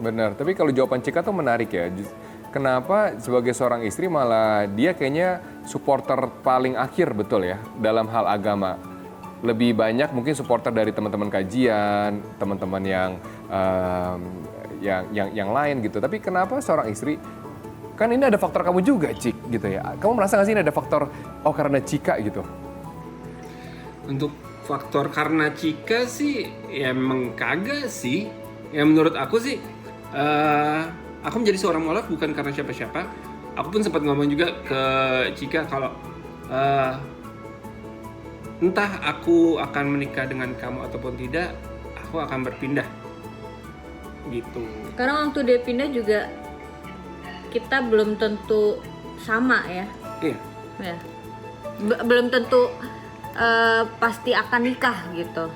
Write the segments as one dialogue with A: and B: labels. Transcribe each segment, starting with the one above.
A: Benar, tapi kalau jawaban Cika tuh menarik ya. Kenapa sebagai seorang istri malah dia kayaknya supporter paling akhir betul ya dalam hal agama. Lebih banyak mungkin supporter dari teman-teman kajian, teman-teman yang lain gitu. Tapi kenapa seorang istri, kan ini ada faktor kamu juga Cik gitu ya. Kamu merasa nggak sih ini ada faktor karena Cika gitu?
B: Untuk faktor karena Cika sih ya emang kagak sih. Ya menurut aku sih aku menjadi seorang mualaf bukan karena siapa-siapa. Aku pun sempat ngomong juga ke Cika kalau entah aku akan menikah dengan kamu ataupun tidak, aku akan berpindah gitu.
C: Karena waktu dia pindah juga kita belum tentu sama ya.
B: Iya.
C: Ya. Belum tentu pasti akan nikah gitu.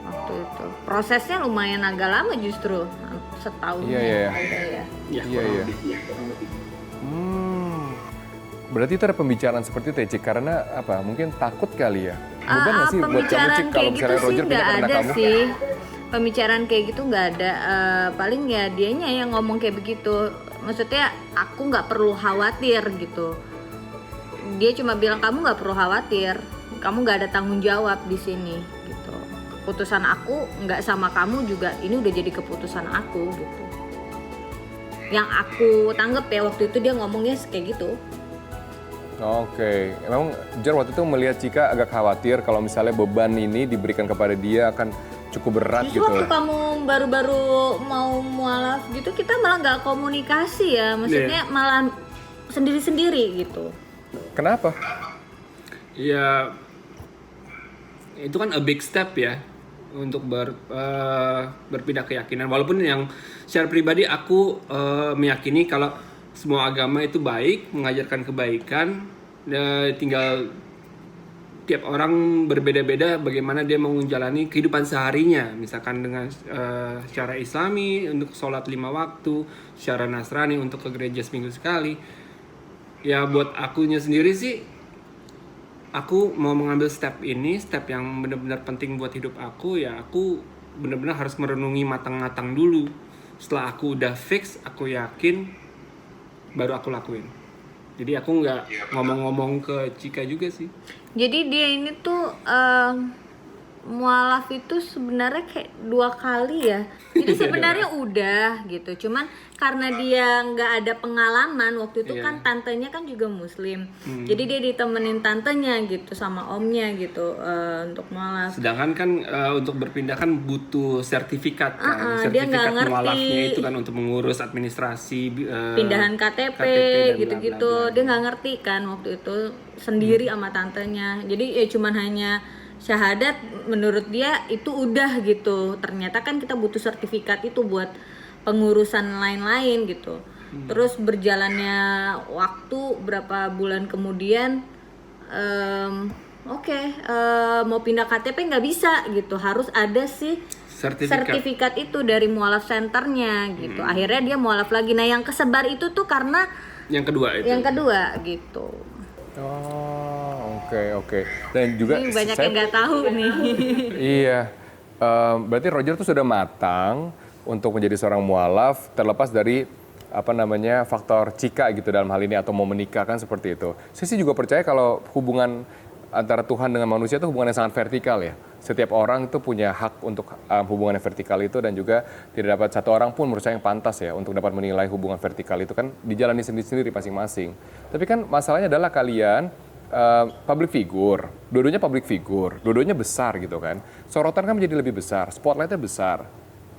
C: Waktu itu prosesnya lumayan agak lama justru, setahun.
A: Iya.
B: Iya.
A: Berarti itu ada pembicaraan seperti itu ya Cik, karena apa? Mungkin takut kali ya? Beban nggak sih buat kamu
C: Pembicaraan
A: Cik kalau
C: kayak gitu
A: misalnya
C: sih
A: Roger
C: nggak
A: pindah karena
C: ada
A: kamu?
C: sih. Pembicaraan kayak gitu nggak ada. Paling ya dianya yang ngomong kayak begitu. Maksudnya aku nggak perlu khawatir gitu. Dia cuma bilang kamu nggak perlu khawatir. Kamu nggak ada tanggung jawab di sini gitu. Keputusan aku nggak sama kamu juga. Ini udah jadi keputusan aku gitu. Yang aku tanggep ya waktu itu dia ngomongnya kayak gitu.
A: Oke, memang Jar waktu itu melihat Cika agak khawatir kalau misalnya beban ini diberikan kepada dia akan cukup berat
C: Justru
A: gitu.
C: waktu kamu baru-baru mau mualaf gitu kita malah nggak komunikasi ya, maksudnya malah sendiri-sendiri gitu.
A: Kenapa?
B: Ya itu kan a big step ya untuk berpindah keyakinan. Walaupun yang secara pribadi aku meyakini kalau semua agama itu baik, mengajarkan kebaikan. Tinggal tiap orang berbeda-beda bagaimana dia mau menjalani kehidupan seharinya. Misalkan dengan secara Islami untuk sholat 5 waktu, secara Nasrani untuk ke gereja seminggu sekali. Ya buat akunya sendiri sih, aku mau mengambil step ini, step yang benar-benar penting buat hidup aku. Ya aku benar-benar harus merenungi matang-matang dulu. Setelah aku udah fix, aku yakin, baru aku lakuin. Jadi aku nggak ngomong-ngomong ke Cika juga sih.
C: Jadi dia ini tuh mualaf itu sebenarnya kayak 2 kali ya. Jadi sebenarnya udah gitu. Cuman karena dia nggak ada pengalaman waktu itu kan tantenya kan juga muslim. Jadi dia ditemenin tantenya gitu sama omnya gitu untuk mualaf.
B: Sedangkan kan untuk berpindah kan butuh sertifikat kan.
C: Dia nggak
B: Sertifikat
C: ngerti.
B: mualafnya itu kan untuk mengurus administrasi
C: Pindahan KTP
B: dan
C: gitu-gitu.
B: bla, bla, bla.
C: Dia nggak ngerti kan waktu itu sendiri sama tantenya. Jadi ya cuman hanya syahadat, menurut dia itu udah gitu. Ternyata kan kita butuh sertifikat itu buat pengurusan lain-lain gitu. Terus berjalannya waktu berapa bulan kemudian mau pindah KTP nggak bisa gitu, harus ada sih sertifikat itu dari mualaf centernya gitu. Akhirnya dia mualaf lagi. Nah yang kesebar itu tuh karena
B: yang kedua itu.
C: yang kedua gitu.
A: Oh, oke. Dan juga
C: Ini banyak yang nggak tahu nih.
A: Iya, berarti Roger tuh sudah matang untuk menjadi seorang mualaf, terlepas dari faktor Cika gitu dalam hal ini atau mau menikah kan seperti itu. Saya sih juga percaya kalau hubungan antara Tuhan dengan manusia itu hubungan yang sangat vertikal ya. Setiap orang itu punya hak untuk hubungan yang vertikal itu, dan juga tidak dapat satu orang pun menurut saya yang pantas ya untuk dapat menilai hubungan vertikal itu, kan dijalani sendiri-sendiri masing-masing. Tapi kan masalahnya adalah kalian public figure, dua-duanya public figure, dua-duanya besar gitu kan. Sorotan kan menjadi lebih besar, spotlightnya besar.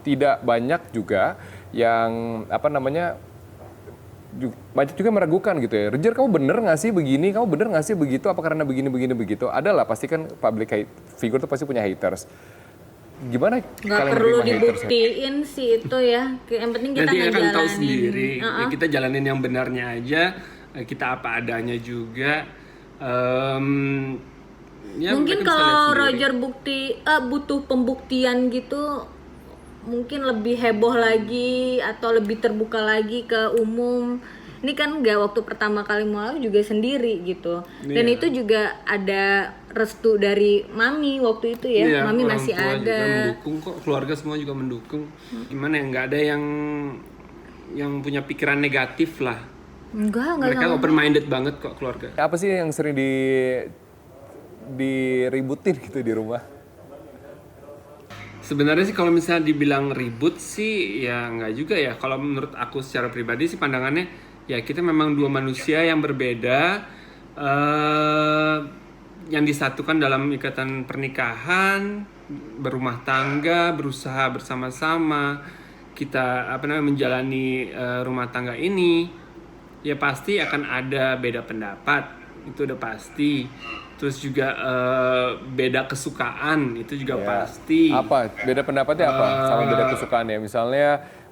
A: Tidak banyak juga yang banyak juga meragukan gitu ya. Roger, kamu bener nggak sih begini? Kamu bener nggak sih begitu? Apa karena begini begitu? Adalah pasti kan public figure tuh pasti punya haters. Gimana
C: Nggak
A: kalian
C: perlu
A: menerima haters?
C: dibuktiin sih itu ya. Yang penting kita
B: Nanti akan tahu
C: ngejalanin.
B: sendiri. Ya, kita jalanin yang benarnya aja. Kita apa adanya juga.
C: Mungkin kalau Roger butuh pembuktian gitu, mungkin lebih heboh lagi atau lebih terbuka lagi ke umum. Ini kan nggak waktu pertama kali mualaf juga sendiri gitu. Dan
B: Iya.
C: itu juga ada restu dari mami waktu itu ya.
B: Iya,
C: Mami
B: orang
C: masih
B: tua juga
C: ada.
B: mendukung kok, keluarga semua juga mendukung. Gimana ya, nggak ada yang punya pikiran negatif lah.
C: Enggak
B: Mereka
C: sama.
B: open minded banget kok keluarga.
A: Apa sih yang sering diributin gitu di rumah?
B: Sebenarnya sih kalau misalnya dibilang ribut sih ya nggak juga ya. Kalau menurut aku secara pribadi sih pandangannya ya kita memang dua manusia yang berbeda, yang disatukan dalam ikatan pernikahan, berumah tangga, berusaha bersama-sama kita menjalani rumah tangga ini. Ya pasti akan ada beda pendapat, itu udah pasti. Terus juga beda kesukaan, itu juga
A: Ya.
B: pasti.
A: Apa? Beda pendapatnya apa? Sama beda kesukaannya. Misalnya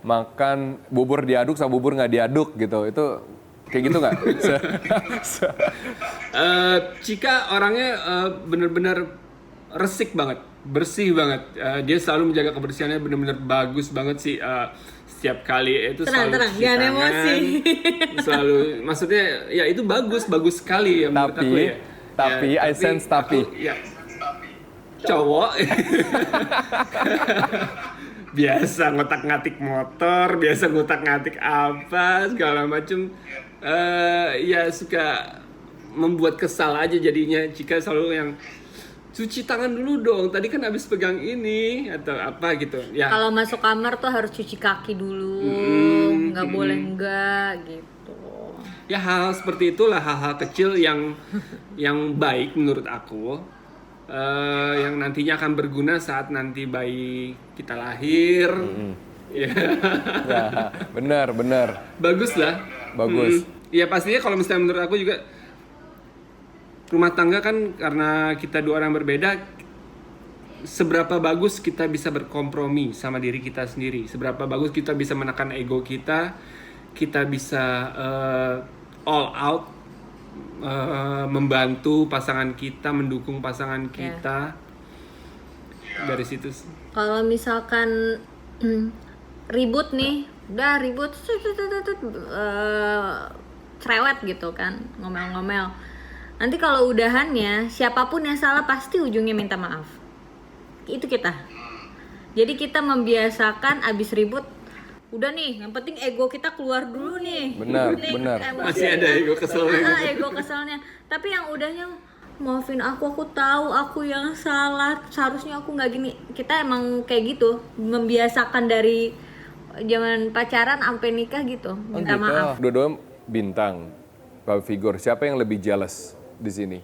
A: makan bubur diaduk sama bubur nggak diaduk gitu. Itu kayak gitu nggak?
B: Cika orangnya bener-bener resik banget, bersih banget. Dia selalu menjaga kebersihannya, bener-bener bagus banget sih. Setiap kali itu
C: Tenang,
B: selalu cuci
C: jangan
B: tangan,
C: emosi.
B: selalu, maksudnya ya itu bagus sekali ya menurut aku ya.
A: Tapi, I sense tapi.
B: Ya, cowok biasa ngotak-ngatik motor, biasa ngotak-ngatik apa segala macem, ya suka membuat kesal aja jadinya. Jika selalu yang cuci tangan dulu dong, tadi kan habis pegang ini atau apa gitu ya.
C: Kalau masuk kamar tuh harus cuci kaki dulu, nggak boleh enggak gitu.
B: Ya hal seperti itulah, hal-hal kecil yang baik menurut aku, yang nantinya akan berguna saat nanti bayi kita lahir. Ya.
A: Ya, benar.
B: Bagus lah.
A: Bagus.
B: Ya pastinya kalau misalnya menurut aku juga rumah tangga kan karena kita dua orang berbeda, seberapa bagus kita bisa berkompromi sama diri kita sendiri, seberapa bagus kita bisa menekan ego kita bisa all out, membantu pasangan kita, mendukung pasangan kita. Dari situ sih.
C: Kalau misalkan ribut nih, udah ribut, cerewet gitu kan, ngomel-ngomel. Nanti kalau udahannya, siapapun yang salah pasti ujungnya minta maaf. Itu kita. Jadi kita membiasakan abis ribut, udah nih, yang penting ego kita keluar dulu nih.
A: Benar.
C: Emosi
B: Masih ada
C: kita.
B: ego keselnya.
C: Ego keselnya. Tapi yang udahnya, maafin aku tahu aku yang salah, seharusnya aku nggak gini. Kita emang kayak gitu, membiasakan dari zaman pacaran sampai nikah gitu, minta maaf.
A: Dua-dua bintang, public figure. Siapa yang lebih jealous di sini?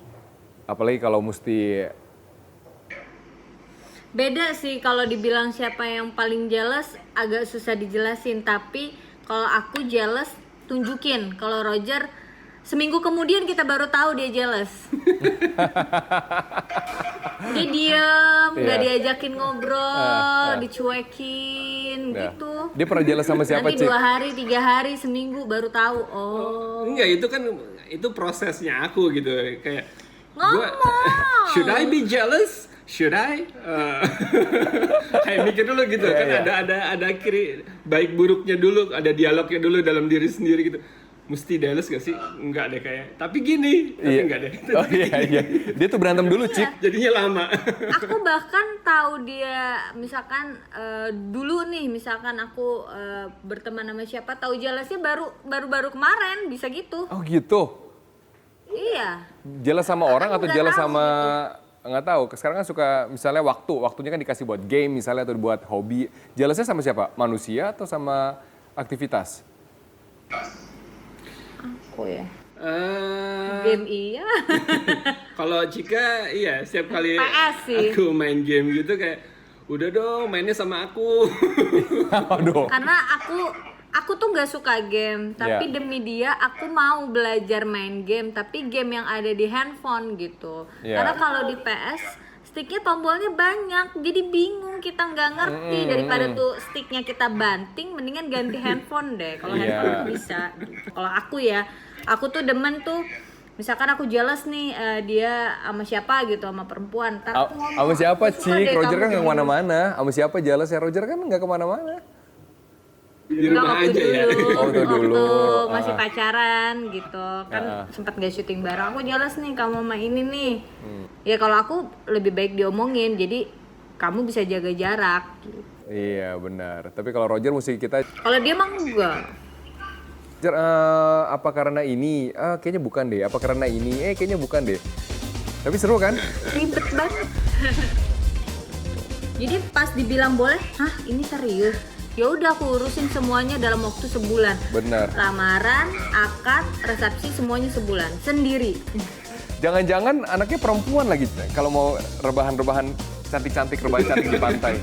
A: Apalagi kalau mesti
C: Beda sih kalau dibilang siapa yang paling jealous agak susah dijelasin, tapi kalau aku jealous tunjukin. Kalau Roger seminggu kemudian kita baru tahu dia jealous. Dia diem, nggak
A: Iya.
C: diajakin ngobrol, dicuekin
A: Ya.
C: gitu.
A: Dia pernah jealous sama siapa,
C: Nanti
A: Cik?
C: 2 hari, 3 hari, seminggu baru tahu. Oh,
B: Enggak, itu kan itu prosesnya aku gitu. Kayak
C: ngomong.
B: should I be jealous? Should I? Kayak mikir dulu gitu kan, ada kiri baik buruknya dulu, ada dialognya dulu dalam diri sendiri gitu. Mesti jealous gak sih? Enggak deh kayak. Tapi gini, tapi
A: Iya.
B: enggak deh.
A: Oh iya. Dia tuh berantem dulu, Cik.
B: Jadinya lama.
C: Aku bahkan tahu dia misalkan dulu nih, misalkan aku berteman sama siapa, tahu jelasnya baru kemarin, bisa gitu.
A: Oh gitu.
C: Iya.
A: Jealous sama orang
C: Aku
A: atau
C: nggak
A: jealous
C: tahu
A: sama nggak tahu. Sekarang kan suka misalnya waktunya kan dikasih buat game misalnya atau buat hobi. Jealousnya sama siapa? Manusia atau sama aktivitas?
C: Aku ya.
B: Eh,
C: Game iya.
B: Kalau Cika, iya setiap kali
C: PS sih.
B: aku main game gitu kayak, udah dong mainnya sama aku.
A: Aduh.
C: Karena aku tuh nggak suka game, tapi
A: Iya.
C: demi dia aku mau belajar main game, tapi game yang ada di handphone gitu.
A: Iya.
C: Karena kalau di PS sticknya tombolnya banyak, jadi bingung, kita nggak ngerti. Daripada tuh sticknya kita banting, mendingan ganti handphone deh. Kalau
A: Iya.
C: handphone bisa. Gitu. Kalau aku ya, aku tuh demen tuh. Misalkan aku jealous nih, dia sama siapa gitu, sama perempuan. Ntar aku ngomong,
A: Sama siapa,
C: "Aku suka
A: Cik?
C: deh
A: Roger
C: kamu
A: kan nggak
C: kayak
A: kemana-mana. Sama siapa jealous ya? Roger kan nggak kemana-mana.
B: Di rumah
C: waktu
B: aja ya.
C: dulu,
A: Waktu dulu.
C: waktu masih pacaran gitu kan sempat gak syuting bareng. Aku jelas nih kamu sama ini nih. Ya kalau aku lebih baik diomongin, jadi kamu bisa jaga jarak. Gitu.
A: Iya benar. Tapi kalau Roger mesti kita
C: Kalau dia mah enggak.
A: Roger, apa karena ini? Kayaknya bukan deh. Apa karena ini? Kayaknya bukan deh. Tapi seru kan?
C: Ribet banget. Jadi pas dibilang boleh, hah ini serius? Ya udah aku urusin semuanya dalam waktu sebulan.
A: Benar.
C: Lamaran, akad, resepsi semuanya sebulan sendiri.
A: Jangan-jangan anaknya perempuan lagi kalau mau rebahan-rebahan cantik-cantik, rebahan cantik di pantai.